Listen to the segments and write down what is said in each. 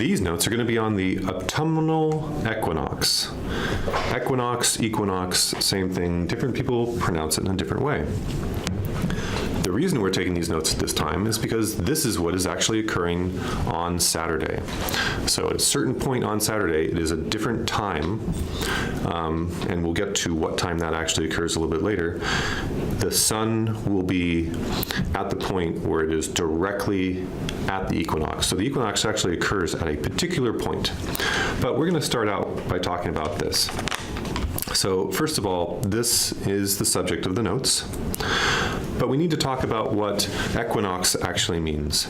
These notes are going to be on the autumnal equinox. Equinox, equinox, same thing. Different people pronounce it in a different way. The reason we're taking these notes at this time is because this is what is actually occurring on Saturday. So at a certain point on Saturday, it is a different time, and we'll get to what time that actually occurs a little bit later. The sun will be at the point where it is directly at the equinox. So the equinox actually occurs at a particular point. But we're going to start out by talking about this. So first of all, this is the subject of the notes, but we need to talk about what equinox actually means.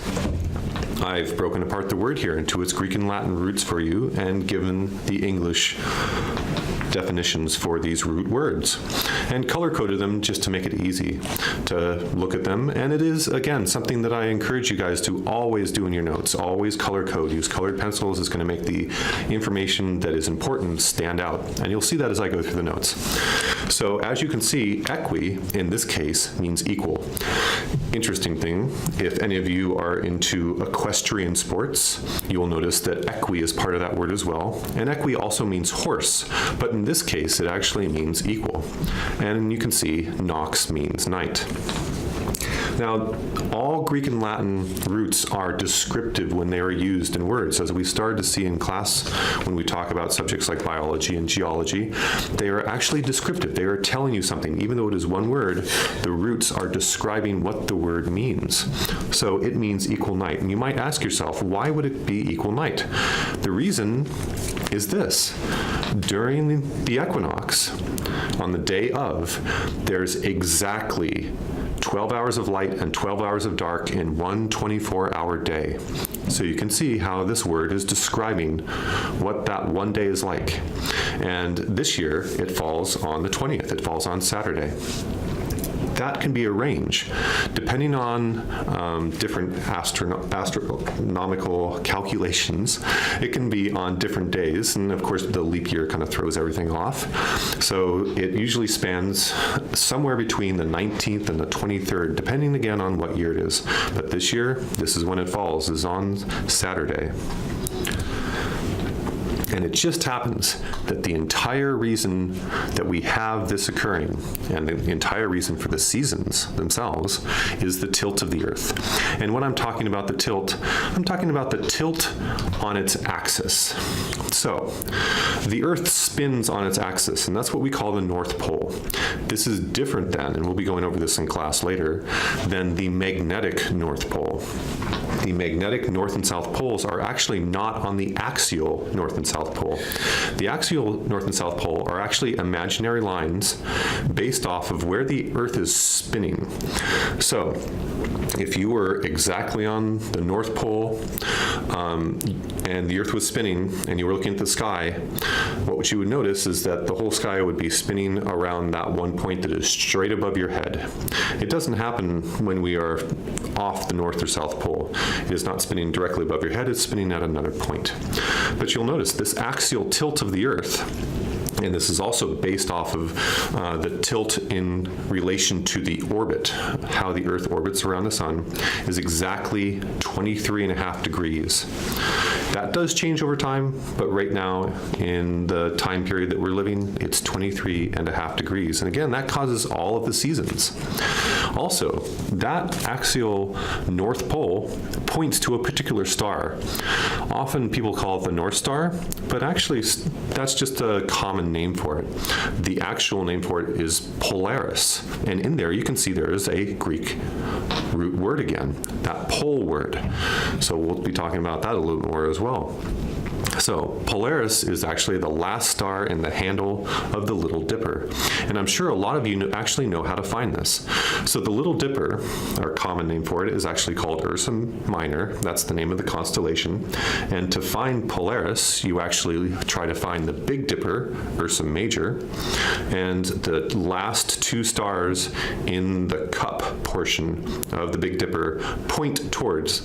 I've broken apart the word here into its Greek and Latin roots for you and given the English definitions for these root words and color-coded them just to make it easy to look at them. And it is, again, something that I encourage you guys to always do in your notes. Always color code. Use colored pencils. It's going to make the information that is important stand out. And you'll see that as I go through the notes. So as you can see, equi, in this case, means equal. Interesting thing, if any of you are into equestrian sports, you will notice that equi is part of that word as well. And equi also means horse, but in this case, it actually means equal. And you can see nox means night. Now, all Greek and Latin roots are descriptive when they are used in words. As we started to see in class when we talk about subjects like biology and geology, they are actually descriptive. They are telling you something. Even though it is one word, the roots are describing what the word means. So it means equal night. And you might ask yourself, why would it be equal night? The reason is this. During the equinox, on the day of, there's exactly 12 hours of light and 12 hours of dark in one 24-hour day. So you can see how this word is describing what that one day is like. And this year, it falls on the 20th. It falls on Saturday. That can be a range, depending on different astronomical calculations. It can be on different days, and of course the leap year kind of throws everything off. So it usually spans somewhere between the 19th and the 23rd, depending again on what year it is. But this year, this is when it falls, is on Saturday. And it just happens that the entire reason that we have this occurring, and the entire reason for the seasons themselves, is the tilt of the Earth. And when I'm talking about the tilt, I'm talking about the tilt on its axis. So, the Earth spins on its axis, and that's what we call the North Pole. This is different than, and we'll be going over this in class later, than the magnetic North Pole. The magnetic North and South poles are actually not on the axial North and South Pole. The axial North and South Pole are actually imaginary lines based off of where the Earth is spinning. So, if you were exactly on the North Pole and the Earth was spinning and you were looking at the sky, what you would notice is that the whole sky would be spinning around that one point that is straight above your head. It doesn't happen when we are off the North or South Pole. It is not spinning directly above your head, it's spinning at another point. But you'll notice this axial tilt of the Earth, and this is also based off of the tilt in relation to the orbit, how the Earth orbits around the sun, is exactly 23.5 degrees. That does change over time, but right now, in the time period that we're living, it's 23.5 degrees. And again, that causes all of the seasons. Also, that axial North Pole points to a particular star. Often people call it the North Star, but actually that's just a common name for it. The actual name for it is Polaris. And in there you can see there is a Greek root word again, that pole word. So we'll be talking about that a little more as well. So Polaris is actually the last star in the handle of the Little Dipper. And I'm sure a lot of you actually know how to find this. So the Little Dipper, our common name for it, is actually called Ursa Minor. That's the name of the constellation. And to find Polaris, you actually try to find the Big Dipper, Ursa Major, and the last two stars in the cup portion of the Big Dipper point towards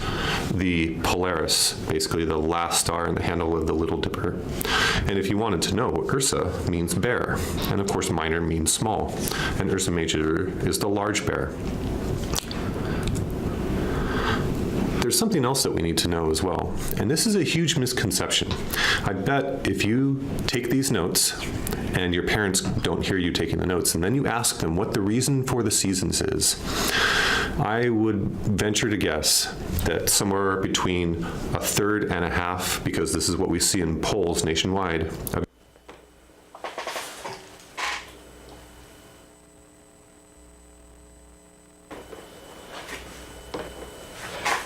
the Polaris, basically the last star in the handle of the Little Dipper. And if you wanted to know, Ursa means bear, and of course Minor means small, and Ursa Major is the large bear. There's there's something else that we need to know as well, and this is a huge misconception. I bet if you take these notes and your parents don't hear you taking the notes, and then you ask them what the reason for the seasons is, I would venture to guess that somewhere between a third and a half, because this is what we see in polls nationwide,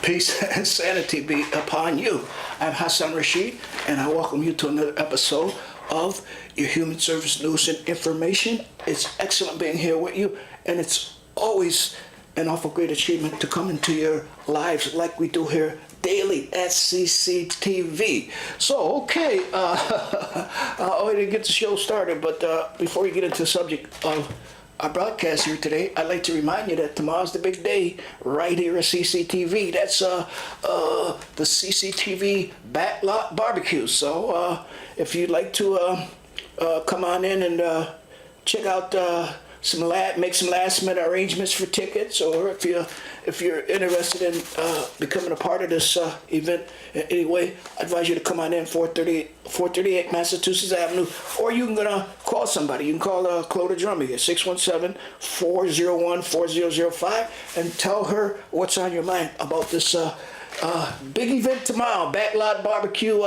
Peace and sanity be upon you. I'm Hassan Rashid, and I welcome you to another episode of your Human Service News and Information. It's excellent being here with you, and it's always an awful great achievement to come into your lives like we do here daily at Cctv. So, okay, I didn't get the show started, but before we get into the subject of our broadcast here today, I'd like to remind you that tomorrow's the big day right here at Cctv. That's the Cctv Backlot Barbecue. So if you'd like to come on in and check out make some last minute arrangements for tickets, or if you're interested in becoming a part of this event in any way, I advise you to come on in 438 Massachusetts Avenue, or you can call somebody. You can call Clodagh Drummy at 617-401-4005 and tell her what's on your mind about this big event tomorrow, Backlot Barbecue,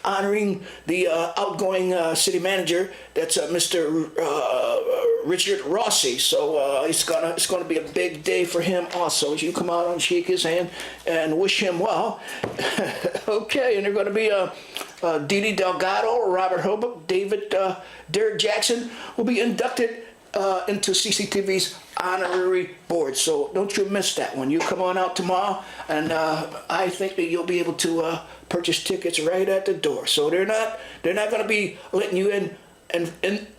honoring the outgoing city manager. That's Mr. Richard Rossi. So it's gonna be a big day for him also. You come out and shake his hand and wish him well. Okay, and they're going to be Didi Delgado, Robert Hobuck, Derek Jackson will be inducted into Cctv's honorary board. So don't you miss that one. You come on out tomorrow, and I think that you'll be able to purchase tickets right at the door. So they're not going to be letting you in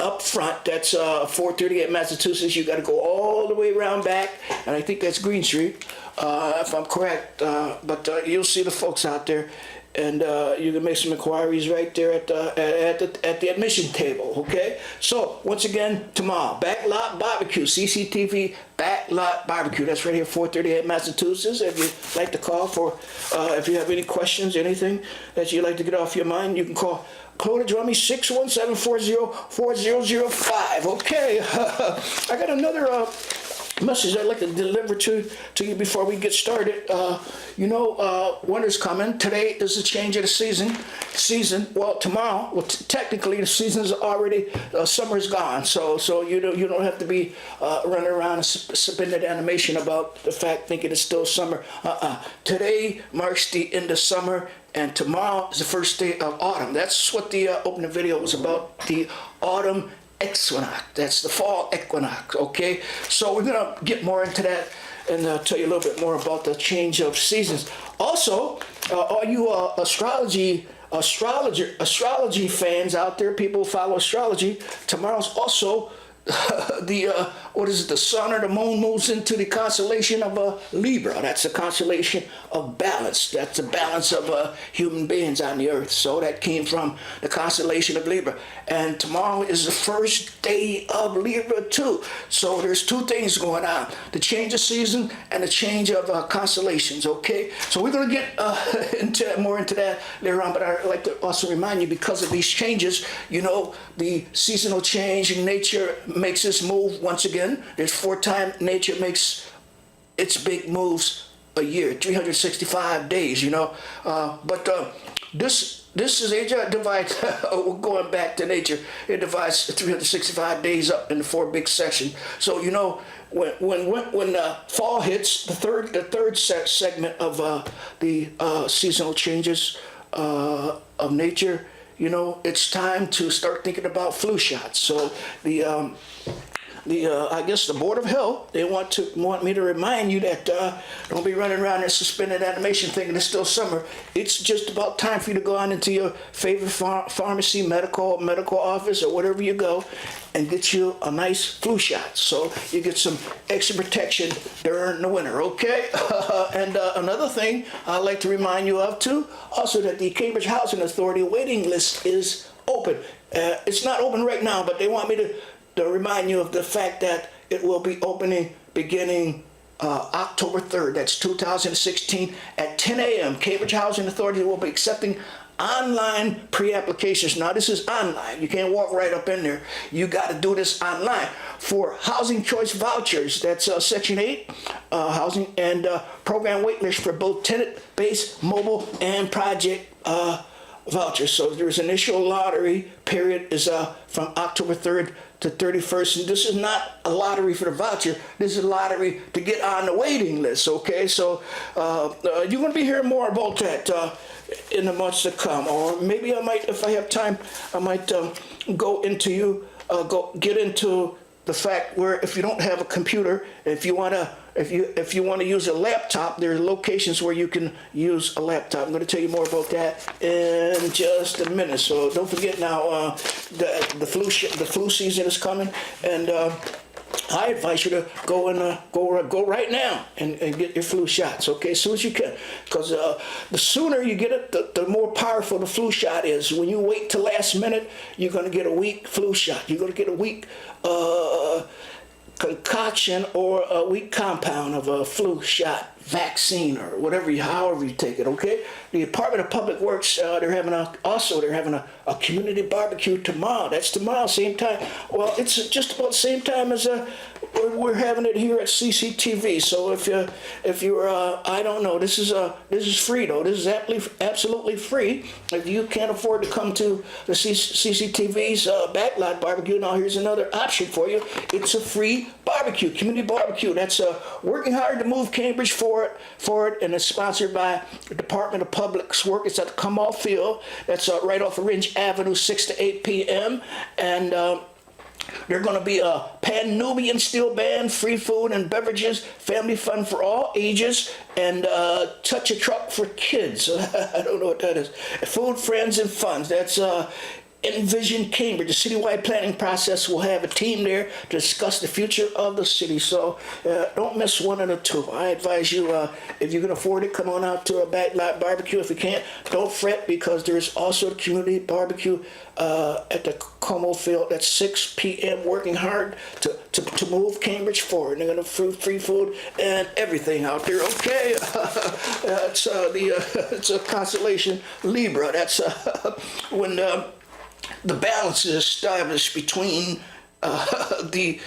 up front. That's 438 Massachusetts. You got to go all the way around back, and I think that's Green Street, if I'm correct. But you'll see the folks out there, and you can make some inquiries right there at the admission table. Okay. So once again, tomorrow, Backlot Barbecue, Cctv Backlot Barbecue. That's right here, 438 Massachusetts. If you'd like to call for, if you have any questions, anything that you'd like to get off your mind, you can call Clodagh Drummy 617-404005. Okay. I got another message I'd like to deliver to you before we get started. Winter's coming. Today is the change of the season. Well, tomorrow. Well, technically, the season's already. Summer's gone. So you don't have to be running around and suspended animation about the fact thinking it's still summer. Today marks the end of summer, and tomorrow is the first day of autumn. That's what the opening video was about. The autumn equinox. That's the fall equinox. Okay, so we're gonna get more into that and tell you a little bit more about the change of seasons. Also, all you astrology fans out there, people who follow astrology, tomorrow's also the sun or the moon moves into the constellation of Libra. That's the constellation of balance. That's the balance of human beings on the earth. So that came from the constellation of Libra. And tomorrow is the first day of Libra too. So there's two things going on: the change of season and the change of constellations. Okay, so we're going to get more into that later on. But I'd like to also remind you, because of these changes, the seasonal change in nature makes this move once again. There's 4 times nature makes its big moves a year, 365 days, but this is a divide. Going back to nature, it divides 365 days up into 4 big sections. So when fall hits, the third segment of the seasonal changes of nature, it's time to start thinking about flu shots. So I guess the Board of Health, they want me to remind you that don't be running around and suspended animation thinking it's still summer. It's just about time for you to go on into your favorite pharmacy, medical office, or whatever you go, and get you a nice flu shot, so you get some extra protection during the winter. Okay. And another thing I'd like to remind you of too, also, that the Cambridge Housing Authority waiting list is open. It's not open right now, but they want me to remind you of the fact that it will be opening beginning October 3rd, that's 2016, at 10 a.m. Cambridge Housing Authority will be accepting online pre-applications. Now this is online. You can't walk right up in there. You got to do this online for housing choice vouchers. That's Section 8 housing and program waitlist for both tenant-based, mobile, and project vouchers. So there's initial lottery period is from October 3rd to 31st. And this is not a lottery for the voucher. This is a lottery to get on the waiting list. Okay, so you're going to be hearing more about that in the months to come. Or maybe I might, if I have time, I might go into the fact where if you don't have a computer, if you want to use a laptop, there are locations where you can use a laptop. I'm going to tell you more about that in just a minute. So don't forget now, the flu season is coming, and I advise you to go right now and get your flu shots, okay, as soon as you can, because the sooner you get it, the more powerful the flu shot is. When you wait till last minute, you're going to get a weak flu shot. You're going to get a weak concoction or a weak compound of a flu shot vaccine or however you take it, okay? The Department of Public Works, they're having a community barbecue tomorrow. That's tomorrow, same time. Well, it's just about the same time as we're having it here at Cctv. So if you're I don't know, this is free though. This is absolutely free. If you can't afford to come to the Cctv's backlot barbecue, now here's another option for you. It's a free barbecue, community barbecue. That's working hard to move Cambridge forward, and it's sponsored by the Department of Public Works. It's at the Come Off Field. That's right off of Ridge Avenue, 6 to 8 p.m. And they're going to be a Pan-Nubian steel band, free food and beverages, family fun for all ages, and touch a truck for kids. I don't know what that is. Food, friends, and funds. That's Envision Cambridge. The citywide planning process will have a team there to discuss the future of the city. So don't miss one of the two. I advise you, if you can afford it, come on out to a backlot barbecue. If you can't, don't fret, because there's also a community barbecue at the Como Field at 6 p.m. working hard to move Cambridge forward. They're going to free food and everything out there. Okay, it's a constellation Libra. That's when the balance is established between the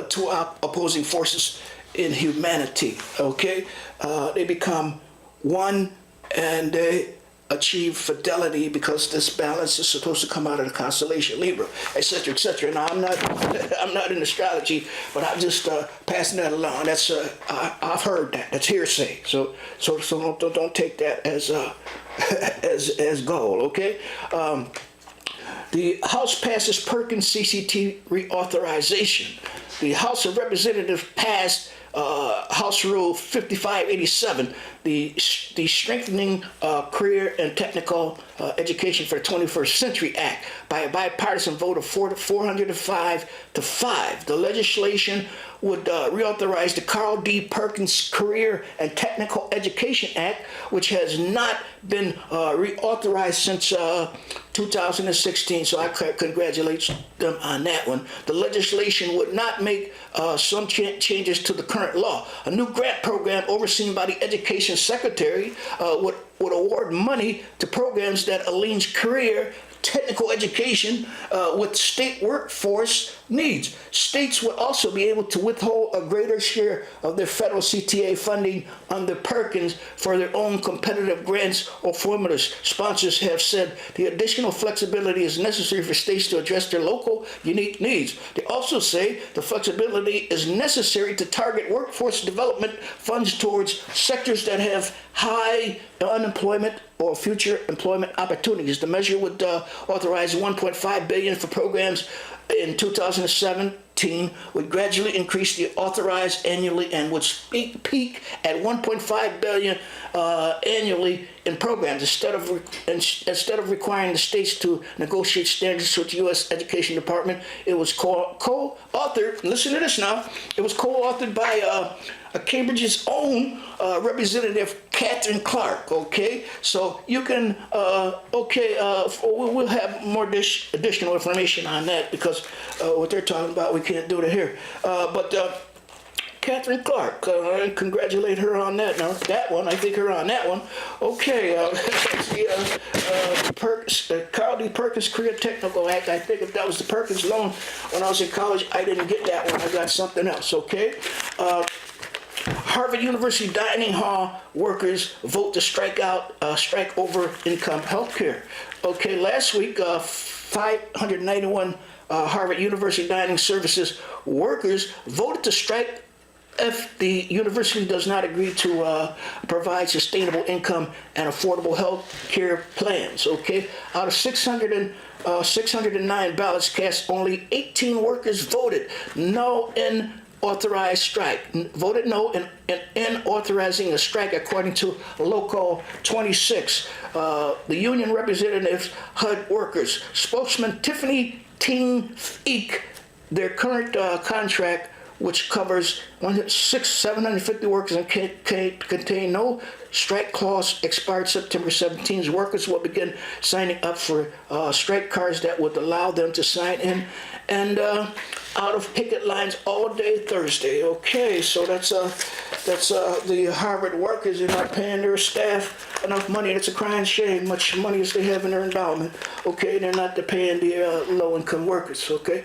two opposing forces in humanity. Okay, they become one, and they achieve fidelity, because this balance is supposed to come out of the constellation Libra, etc., etc. Now I'm not in astrology, but I'm just passing that along. That's I've heard that. That's hearsay. So don't take that as as goal. Okay. The House passes Perkins CCT reauthorization. The House of Representatives passed House Rule 5587, the Strengthening Career and Technical Education for the 21st Century Act, by a bipartisan vote of 405 to 5. The legislation would reauthorize the Carl D. Perkins Career and Technical Education Act, which has not been reauthorized since 2016, so I congratulate them on that one. The legislation would not make some changes to the current law. A new grant program overseen by the Education Secretary would award money to programs that aligns career technical education with state workforce needs. States would also be able to withhold a greater share of their federal CTA funding under Perkins for their own competitive grants or formulas. Sponsors have said the additional flexibility is necessary for states to address their local unique needs. They also say the flexibility is necessary to target workforce development funds towards sectors that have high unemployment or future employment opportunities. The measure would authorize $1.5 billion for programs in 2017, would gradually increase the authorized annually, and would peak at $1.5 billion annually in programs. Instead of requiring the states to negotiate standards with the U.S. Education Department, it was co-authored. Listen to this now. It was co-authored by Cambridge's own Representative Catherine Clark. Okay, so you can we'll have more additional information on that, because what they're talking about we can't do it here. But Catherine Clark. I congratulate her on that. Now, that one, I think her on that one. Okay, Carl D. Perkins Career Technical Act. I think if that was the Perkins loan when I was in college, I didn't get that one. I got something else, okay? Harvard University dining hall workers vote to strike over income health care. Okay, last week, 591 Harvard University dining services workers voted to strike if the university does not agree to provide sustainable income and affordable health care plans, okay? Out of 609 ballots cast, only 18 workers voted no in authorized strike, voted no in authorizing a strike, according to Local 26. The union representatives HUD workers. Spokesman Tiffany Ting Eek, their current contract, which covers 750 workers and contain no strike clause, expired September 17th. Workers will begin signing up for strike cards that would allow them to sign in and out of picket lines all day Thursday. Okay, so that's the Harvard workers. They're not paying their staff enough money. It's a crying shame, much money as they have in their endowment. Okay, they're not paying the low-income workers. Okay,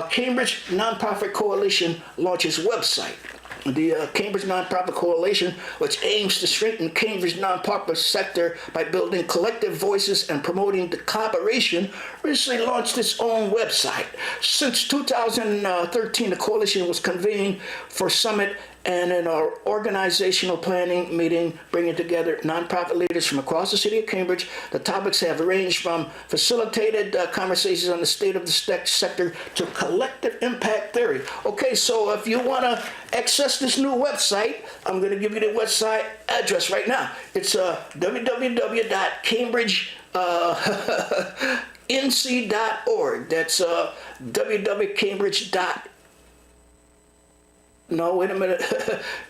Cambridge Nonprofit Coalition launches website. The Cambridge Nonprofit Coalition, which aims to strengthen Cambridge nonprofit sector by building collective voices and promoting the collaboration, recently launched its own website. Since 2013, the coalition was convened for summit and an organizational planning meeting bringing together nonprofit leaders from across the city of Cambridge. The topics have ranged from facilitated conversations on the state of the sector to collective impact theory. Okay, so if you want to access this new website, I'm going to give you the website address right now. It's www.cambridgenc.org. That's www.cambridge.org. No, wait a minute.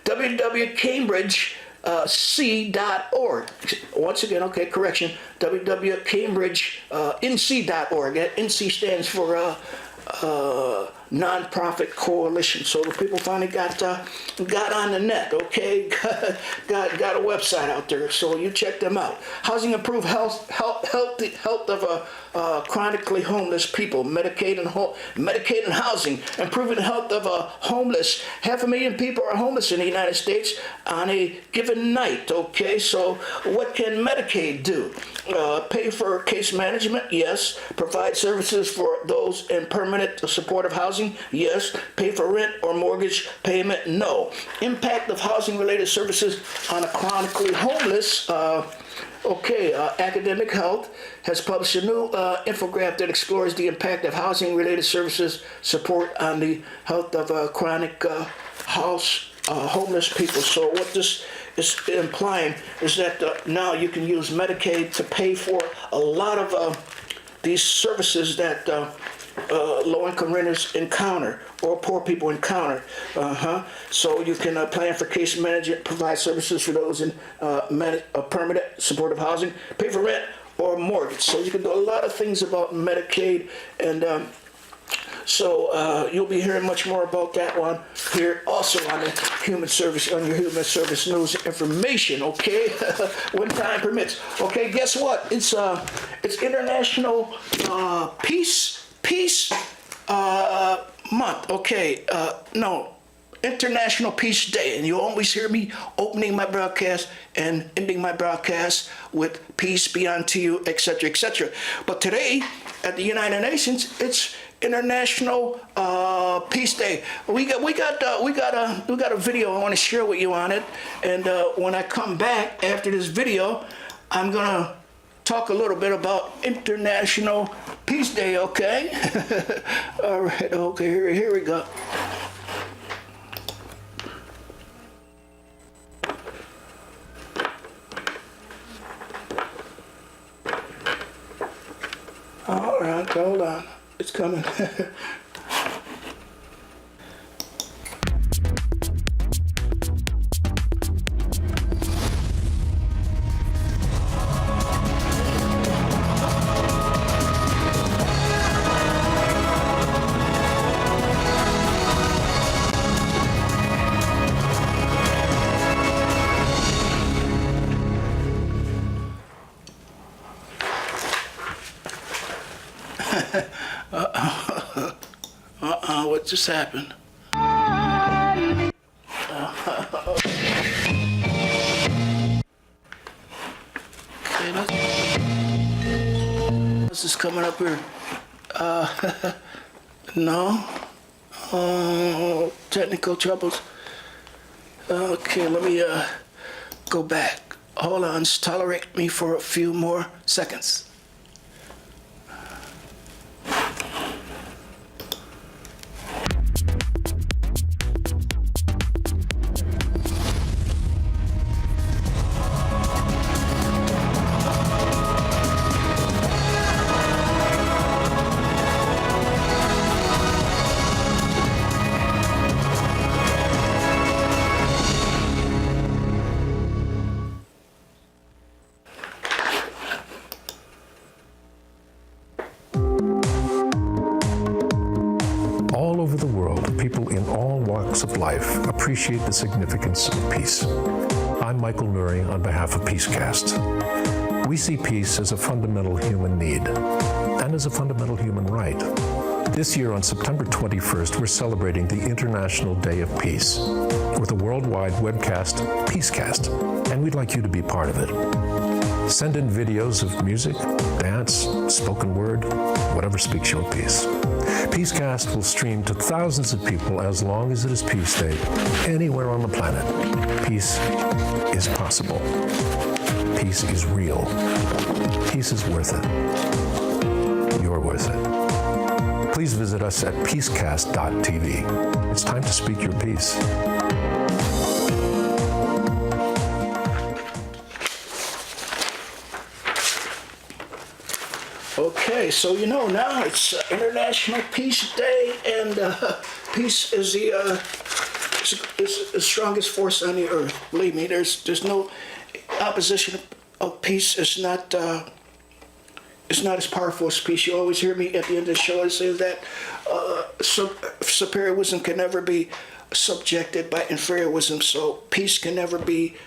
www.cambridgenc.org. Once again, okay, correction. www.cambridgenc.org. NC stands for Nonprofit Coalition. So the people finally got on the net, okay? got a website out there, so you check them out. Housing improve health of chronically homeless people. Medicaid and housing, improving the health of homeless. 500,000 people are homeless in the United States on a given night. Okay, so what can Medicaid do? Pay for case management, yes. Provide services for those in permanent supportive housing, yes. Pay for rent or mortgage payment, no. Impact of housing-related services on a chronically homeless. Academic Health has published a new infographic that explores the impact of housing-related services support on the health of chronic homeless people. So what this is implying is that now you can use Medicaid to pay for a lot of these services that low-income renters encounter or poor people encounter. So you can plan for case management, provide services for those in permanent supportive housing, pay for rent or mortgage. So you can do a lot of things about Medicaid, and so you'll be hearing much more about that one here also on the Human Service News information. Okay, when time permits. Okay, guess what? It's International Peace Month. Okay, no, International Peace Day, and you always hear me opening my broadcast and ending my broadcast with peace be unto you, etc., etc. But today at the United Nations, it's International Peace Day. We got a video I want to share with you on it, and when I come back after this video, I'm gonna talk a little bit about International Peace Day. Okay. All right. Okay. Here we go. All right. Hold on. It's coming. just happened? Okay, this is coming up here. No. Technical troubles. Okay, let me go back. Hold on, just tolerate me for a few more seconds. All over the world, people in all walks of life appreciate the significance of peace. I'm Michael Nuri on behalf of PeaceCast. We see peace as a fundamental human need and as a fundamental human right. This year on September 21st, we're celebrating the International Day of Peace with a worldwide webcast, PeaceCast, and we'd like you to be part of it. Send in videos of music, dance, spoken word, whatever speaks your peace. PeaceCast will stream to thousands of people as long as it is Peace Day, anywhere on the planet. Peace is possible. Peace is real. Peace is worth it. You're worth it. Please visit us at peacecast.tv. It's time to speak your piece. Okay, so you know now it's International Peace Day, and peace is the strongest force on the earth. Believe me, there's no opposition of peace. It's not as powerful as peace. You always hear me at the end of the show. I say that superior wisdom can never be subjected by inferior wisdom, so peace can never be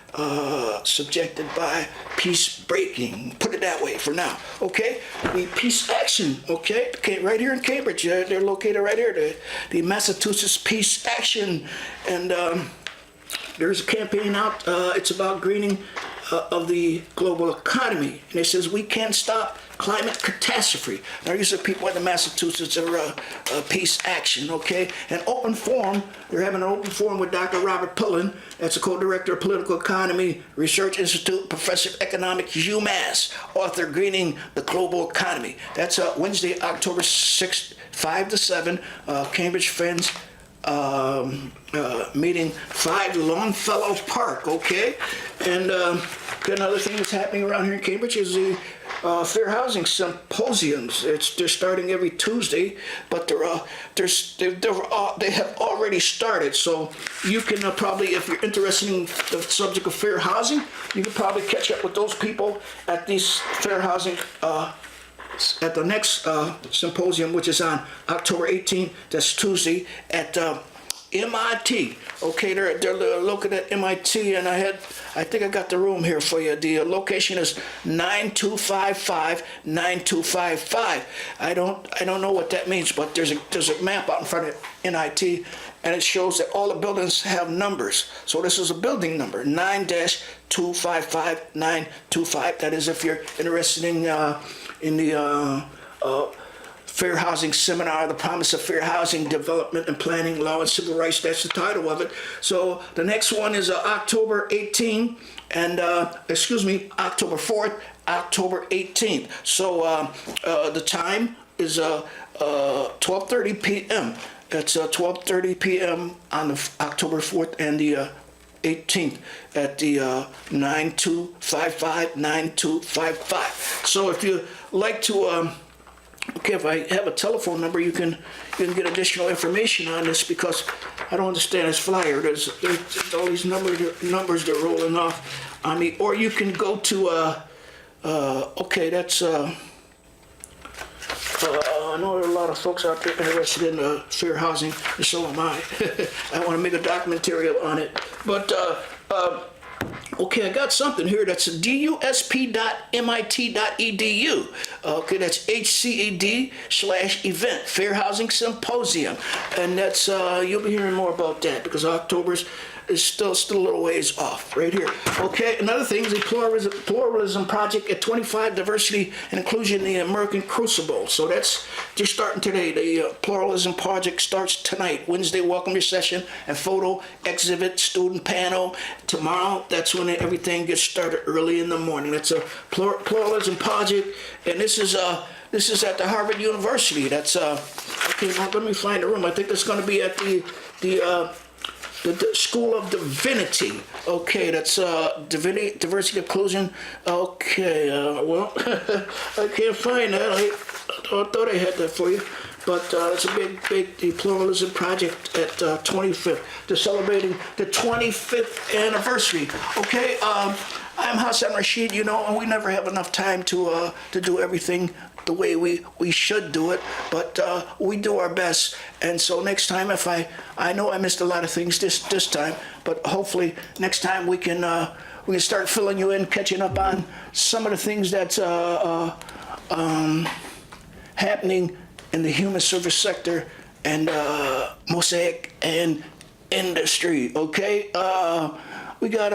subjected by peace breaking. Put it that way for now, okay? The Peace Action, okay, right here in Cambridge. They're located right here, the Massachusetts Peace Action, and there's a campaign out. It's about greening of the global economy, and it says we can't stop climate catastrophe. Now these are people in the Massachusetts Peace Action, okay? An open forum. They're having an open forum with Dr. Robert Pullen. That's a co-director of Political Economy Research Institute, professor of economics, UMass, author Greening the Global Economy. That's Wednesday, October 6th, 5 to 7, Cambridge Friends meeting 5 Longfellow Park, okay? And another thing that's happening around here in Cambridge is the Fair Housing Symposiums. They're starting every Tuesday, but they have already started. So you can probably, if you're interested in the subject of fair housing, you can probably catch up with those people at these fair housing at the next symposium, which is on October 18th. That's Tuesday at MIT. Okay, they're located at MIT, and I think I got the room here for you. The location is 9255. I don't know what that means, but there's a map out in front of NIT, and it shows that all the buildings have numbers. So this is a building number, 9-255-925. That is if you're interested in the Fair Housing Seminar, The Promise of Fair Housing Development and Planning, Law and Civil Rights. That's the title of it. So the next one is October 18th, and October 4th, October 18th. So the time is 12:30 p.m. That's 12:30 p.m. on the October 4th and the 18th at the 9255. So if you like to okay, if I have a telephone number, you can get additional information on this, because I don't understand this flyer. There's all these numbers that are rolling off on me. Or you can go to okay, that's I know there are a lot of folks out there interested in fair housing, and so am I. I want to make a documentary on it. But Okay, I got something here that's dusp.mit.edu. Okay, that's HCED/event, Fair Housing Symposium. And that's, you'll be hearing more about that because October's is still a little ways off right here. Okay, another thing is the pluralism project at 25 diversity and inclusion in the American Crucible. So that's just starting today. The pluralism project starts tonight, Wednesday, welcome your session and photo exhibit, student panel. Tomorrow, that's when everything gets started early in the morning. That's a pluralism project, and this is at the Harvard University. That's okay. Now let me find the room. I think it's going to be at the School of Divinity. Okay, that's Divinity, Diversity, Inclusion. Okay, well, I can't find that. I thought I had that for you. But it's a big the pluralism project at 25th. They're celebrating the 25th anniversary. Okay, I'm Hassan Rashid, you know, and we never have enough time to do everything the way we should do it, but we do our best. And so next time, if I know I missed a lot of things this time, but hopefully next time we can start filling you in, catching up on some of the things that's happening in the human service sector and Mosaic and industry. Okay, we got